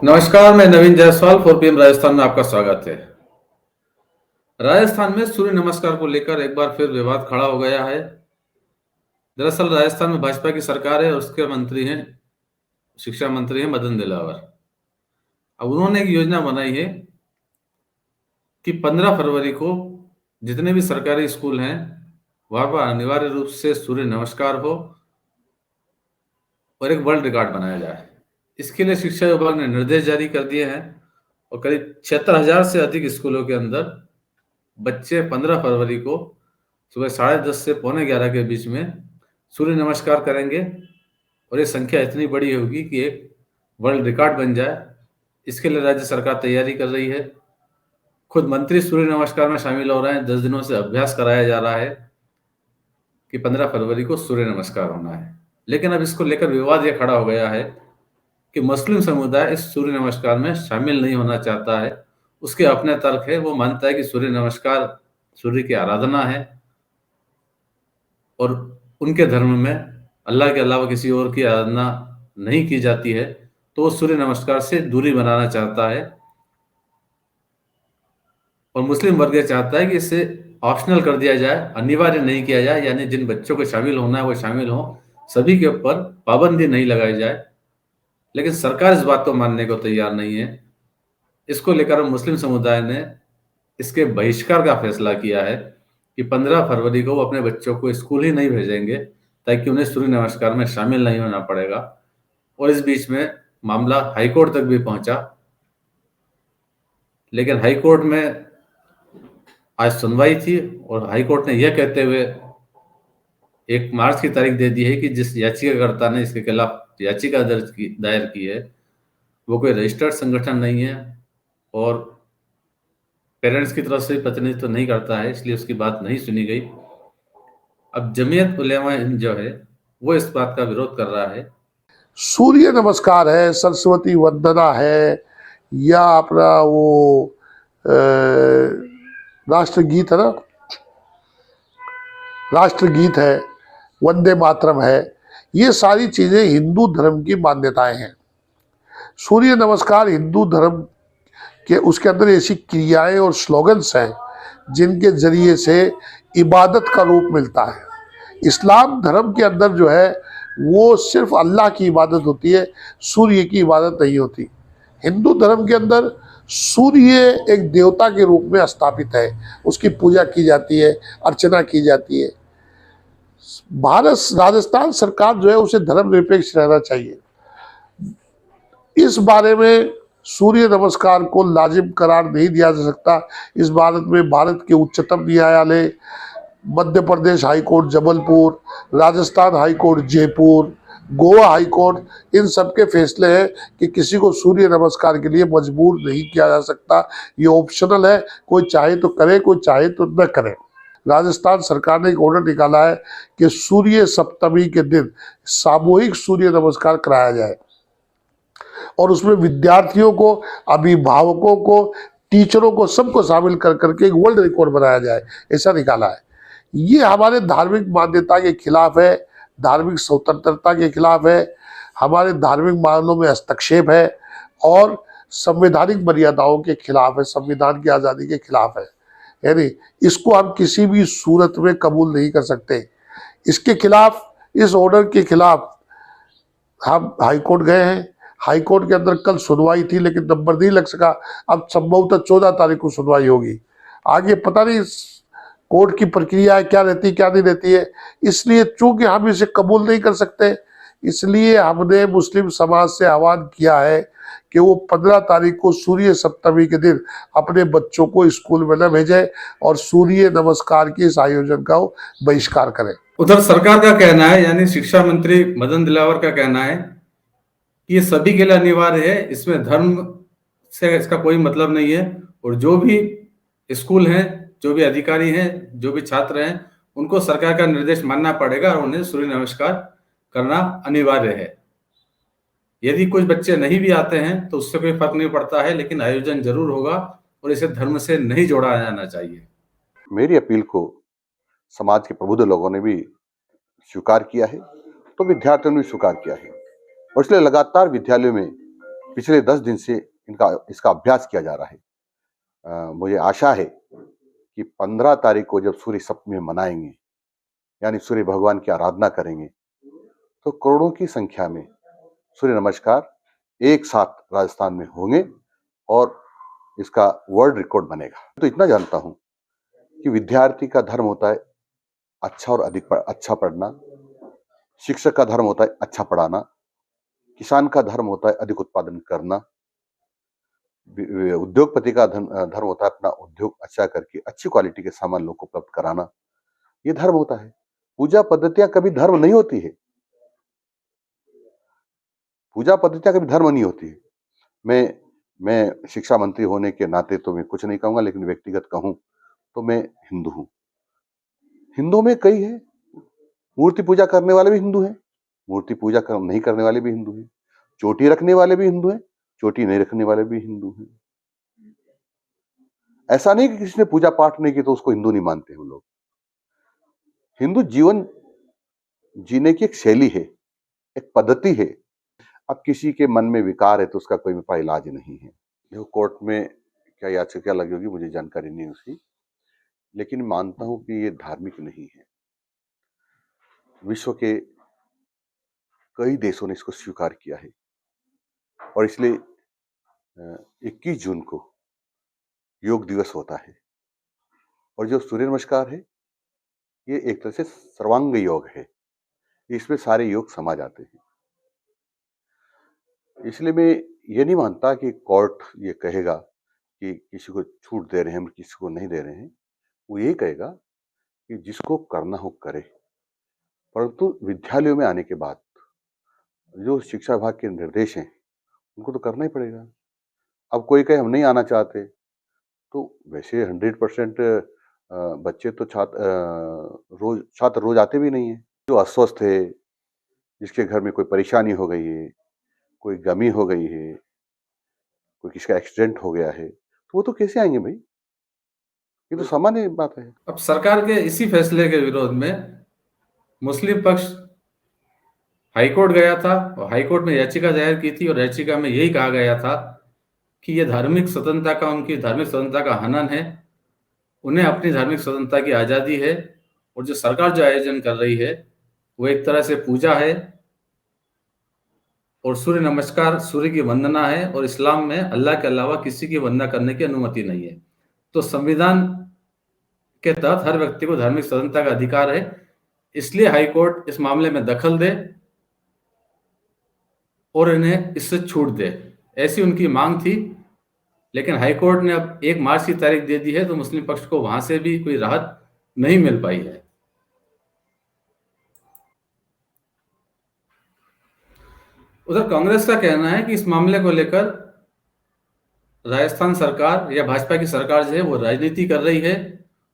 नमस्कार, मैं नवीन जायसवाल 4 PM राजस्थान में आपका स्वागत है। राजस्थान में सूर्य नमस्कार को लेकर एक बार फिर विवाद खड़ा हो गया है। दरअसल राजस्थान में भाजपा की सरकार है और उसके मंत्री हैं, शिक्षा मंत्री हैं मदन दिलावर। अब उन्होंने एक योजना बनाई है कि 15 फरवरी को जितने भी सरकारी स्कूल हैं, वहाँ पर अनिवार्य रूप से सूर्य नमस्कार हो और एक वर्ल्ड रिकॉर्ड बनाया जाए। इसके लिए शिक्षा विभाग ने निर्देश जारी कर दिए हैं और करीब 76,000 से अधिक स्कूलों के अंदर बच्चे 15 फरवरी को सुबह 10:30 से पौने 11 के बीच में सूर्य नमस्कार करेंगे और ये संख्या इतनी बड़ी होगी कि एक वर्ल्ड रिकॉर्ड बन जाए। इसके लिए राज्य सरकार तैयारी कर रही है। खुद मंत्री सूर्य नमस्कार में शामिल हो रहे हैं। 10 दिनों से अभ्यास कराया जा रहा है कि 15 फरवरी को सूर्य नमस्कार होना है। लेकिन अब इसको लेकर विवाद ये खड़ा हो गया है कि मुस्लिम समुदाय इस सूर्य नमस्कार में शामिल नहीं होना चाहता है। उसके अपने तर्क है। वो मानता है कि सूर्य नमस्कार सूर्य की आराधना है और उनके धर्म में अल्लाह के अलावा किसी और की आराधना नहीं की जाती है, तो वो सूर्य नमस्कार से दूरी बनाना चाहता है। और मुस्लिम वर्ग ये चाहता है कि इसे ऑप्शनल कर दिया जाए, अनिवार्य नहीं किया जाए, यानी जिन बच्चों को शामिल होना है वो शामिल हों, सभी के ऊपर पाबंदी नहीं लगाई जाए। लेकिन सरकार इस बात को मानने को तैयार नहीं है। इसको लेकर मुस्लिम समुदाय ने इसके बहिष्कार का फैसला किया है कि 15 फरवरी को वो अपने बच्चों को स्कूल ही नहीं भेजेंगे, ताकि उन्हें सूर्य नमस्कार में शामिल नहीं होना पड़ेगा। और इस बीच में मामला हाई कोर्ट तक भी पहुंचा, लेकिन हाई कोर्ट में आज सुनवाई थी और हाई कोर्ट ने यह कहते हुए 1 मार्च की तारीख दे दी है कि जिस याचिकाकर्ता ने इसके खिलाफ याचिका दायर की है, वो कोई रजिस्टर्ड संगठन नहीं है और पेरेंट्स की तरफ से प्रतिनिधित्व तो नहीं करता है, इसलिए उसकी बात नहीं सुनी गई। अब जमीयत उलेमा हिंद जो है, वो इस बात का विरोध कर रहा है। सूर्य नमस्कार है, सरस्वती वंदना है, या अपना वो राष्ट्रगीत है ना, राष्ट्रगीत है, वंदे मातरम है, ये सारी चीजें हिंदू धर्म की मान्यताएं हैं। सूर्य नमस्कार हिंदू धर्म के उसके अंदर ऐसी क्रियाएं और स्लोगन्स हैं जिनके जरिए से इबादत का रूप मिलता है। इस्लाम धर्म के अंदर जो है वो सिर्फ अल्लाह की इबादत होती है, सूर्य की इबादत नहीं होती। हिंदू धर्म के अंदर सूर्य एक देवता के रूप में स्थापित है, उसकी पूजा की जाती है, अर्चना की जाती है। भारत राजस्थान सरकार जो है उसे धर्मनिरपेक्ष रहना चाहिए। इस बारे में सूर्य नमस्कार को लाजिम करार नहीं दिया जा सकता। इस भारत में भारत के उच्चतम न्यायालय, Madhya Pradesh high court Jabalpur, Rajasthan high court Jaipur, Goa high court, इन सब के फैसले हैं कि किसी को सूर्य नमस्कार के लिए मजबूर नहीं किया जा सकता। ये ऑप्शनल है, कोई चाहे तो करे, कोई चाहे तो न करे। राजस्थान सरकार ने एक ऑर्डर निकाला है कि सूर्य सप्तमी के दिन सामूहिक सूर्य नमस्कार कराया जाए और उसमें विद्यार्थियों को, अभिभावकों को, टीचरों को, सबको शामिल कर करके एक वर्ल्ड रिकॉर्ड बनाया जाए, ऐसा निकाला है। ये हमारे धार्मिक मान्यता के खिलाफ है, धार्मिक स्वतंत्रता के खिलाफ है, हमारे धार्मिक मानों में हस्तक्षेप है और संवैधानिक मर्यादाओं के खिलाफ है, संविधान की आज़ादी के खिलाफ है। यानी इसको हम किसी भी सूरत में कबूल नहीं कर सकते। इसके खिलाफ, इस ऑर्डर के खिलाफ हम हाई कोर्ट गए हैं। हाई कोर्ट के अंदर कल सुनवाई थी लेकिन नंबर नहीं लग सका। अब संभवतः 14 तारीख को सुनवाई होगी। आगे पता नहीं कोर्ट की प्रक्रिया है, क्या रहती है क्या नहीं रहती है। इसलिए चूंकि हम इसे कबूल नहीं कर सकते, इसलिए हमने मुस्लिम समाज से आह्वान किया है कि वो 15 तारीख को सूर्य सप्तमी के दिन अपने बच्चों को स्कूल में न भेजें और सूर्य नमस्कार के इस आयोजन का बहिष्कार करें। उधर सरकार का कहना है, यानी शिक्षा मंत्री मदन दिलावर का कहना है कि ये सभी के लिए अनिवार्य है, इसमें धर्म से इसका कोई मतलब नहीं है। और जो भी स्कूल हैं, जो भी अधिकारी हैं, जो भी छात्र हैं, उनको सरकार का निर्देश मानना पड़ेगा और उन्हें सूर्य नमस्कार करना अनिवार्य है। यदि कुछ बच्चे नहीं भी आते हैं तो उससे कोई फर्क नहीं पड़ता है, लेकिन आयोजन जरूर होगा और इसे धर्म से नहीं जोड़ा जाना चाहिए। मेरी अपील को समाज के प्रबुद्ध लोगों ने भी स्वीकार किया है, तो विद्यार्थियों ने भी स्वीकार किया है और इसलिए लगातार विद्यालयों में पिछले 10 दिन से इसका अभ्यास किया जा रहा है। मुझे आशा है कि 15 तारीख को जब सूर्य सप्तमी मनाएंगे, यानी सूर्य भगवान की आराधना करेंगे, तो करोड़ों की संख्या में सूर्य नमस्कार एक साथ राजस्थान में होंगे और इसका वर्ल्ड रिकॉर्ड बनेगा। तो इतना जानता हूं कि विद्यार्थी का धर्म होता है अच्छा और अच्छा पढ़ना, शिक्षक का धर्म होता है अच्छा पढ़ाना, किसान का धर्म होता है अधिक उत्पादन करना, उद्योगपति का धर्म होता है अपना उद्योग अच्छा करके अच्छी क्वालिटी के सामान लोगों को उपलब्ध कराना। ये धर्म होता है। पूजा पद्धतियां कभी धर्म नहीं होती है। पूजा पद्धतियां कभी धर्म नहीं होती है। मैं शिक्षा मंत्री होने के नाते तो मैं कुछ नहीं कहूंगा, लेकिन व्यक्तिगत कहूं तो मैं हिंदू हूं। हिंदुओं में कई है, मूर्ति पूजा करने वाले भी हिंदू हैं, मूर्ति पूजा नहीं करने वाले भी हिंदू हैं, चोटी रखने वाले भी हिंदू हैं, चोटी नहीं रखने वाले भी हिंदू हैं। ऐसा नहीं कि किसी ने पूजा पाठ नहीं की तो उसको हिंदू नहीं मानते हम लोग। हिंदू जीवन जीने की एक शैली है, एक पद्धति है। अब किसी के मन में विकार है तो उसका कोई उपाय इलाज नहीं है। देखो, कोर्ट में क्या याचिका लगी होगी मुझे जानकारी नहीं उसकी, लेकिन मानता हूं कि ये धार्मिक नहीं है। विश्व के कई देशों ने इसको स्वीकार किया है और इसलिए 21 जून को योग दिवस होता है। और जो सूर्य नमस्कार है ये एक तरह से सर्वांग योग है, इसमें सारे योग समा जाते हैं। इसलिए मैं ये नहीं मानता कि कोर्ट ये कहेगा कि किसी को छूट दे रहे हैं, किसी को नहीं दे रहे हैं। वो ये कहेगा कि जिसको करना हो करे, परंतु विद्यालयों में आने के बाद जो शिक्षा विभाग के निर्देश हैं उनको तो करना ही पड़ेगा। अब कोई कहे हम नहीं आना चाहते, तो वैसे 100% बच्चे तो छात्र रोज आते भी नहीं है। जो अस्वस्थ है, जिसके घर में कोई परेशानी हो गई है, कोई गमी हो गई है, कोई किसी का एक्सीडेंट हो गया है, तो वो तो कैसे आएंगे भाई? ये तो सामान्य बात है। अब सरकार के इसी फैसले के विरोध में मुस्लिम पक्ष हाईकोर्ट गया था और हाईकोर्ट में याचिका दायर की थी और याचिका में यही कहा गया था कि यह धार्मिक स्वतंत्रता का, उनकी धार्मिक स्वतंत्रता का हनन है। उन्हें अपनी धार्मिक स्वतंत्रता की आज़ादी है और जो सरकार जो आयोजन कर रही है वो एक तरह से पूजा है और सूर्य नमस्कार सूर्य की वंदना है और इस्लाम में अल्लाह के अलावा किसी की वंदना करने की अनुमति नहीं है। तो संविधान के तहत हर व्यक्ति को धार्मिक स्वतंत्रता का अधिकार है, इसलिए हाईकोर्ट इस मामले में दखल दे और इन्हें इससे छूट दे, ऐसी उनकी मांग थी। लेकिन हाईकोर्ट ने अब 1 मार्च की तारीख दे दी है, तो मुस्लिम पक्ष को वहां से भी कोई राहत नहीं मिल पाई है। उधर कांग्रेस का कहना है कि इस मामले को लेकर राजस्थान सरकार या भाजपा की सरकार जो है वो राजनीति कर रही है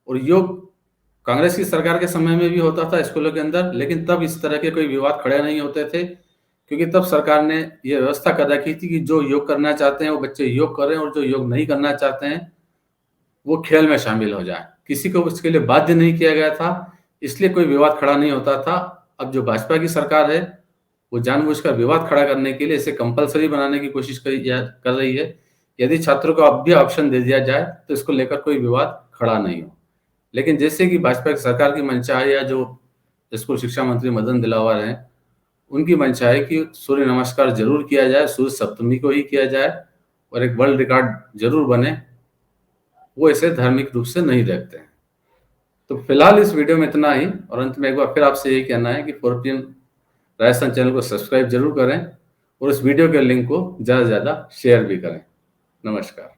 और योग कांग्रेस की सरकार के समय में भी होता था स्कूलों के अंदर, लेकिन तब इस तरह के कोई विवाद खड़े नहीं होते थे, क्योंकि तब सरकार ने यह व्यवस्था कर रखी थी कि जो योग करना चाहते हैं वो बच्चे योग करें और जो योग नहीं करना चाहते हैं वो खेल में शामिल हो जाए। किसी को उसके लिए बाध्य नहीं किया गया था, इसलिए कोई विवाद खड़ा नहीं होता था। अब जो भाजपा की सरकार है वो जानबूझकर विवाद खड़ा करने के लिए इसे कंपलसरी बनाने की कोशिश कर रही है। यदि छात्रों को अब भी ऑप्शन दे दिया जाए तो इसको लेकर कोई विवाद खड़ा नहीं हो। लेकिन जैसे कि भाजपा की सरकार की मंशा है या जो स्कूल शिक्षा मंत्री मदन दिलावर हैं उनकी मंशा है कि सूर्य नमस्कार जरूर किया जाए, सूर्य सप्तमी को ही किया जाए और एक वर्ल्ड रिकॉर्ड जरूर बने, वो इसे धार्मिक रूप से नहीं देखते हैं। तो फिलहाल इस वीडियो में इतना ही, और अंत में एक बार फिर आपसे यही कहना है कि 4PM राजस्थान चैनल को सब्सक्राइब जरूर करें और इस वीडियो के लिंक को ज़्यादा से ज़्यादा शेयर भी करें। नमस्कार।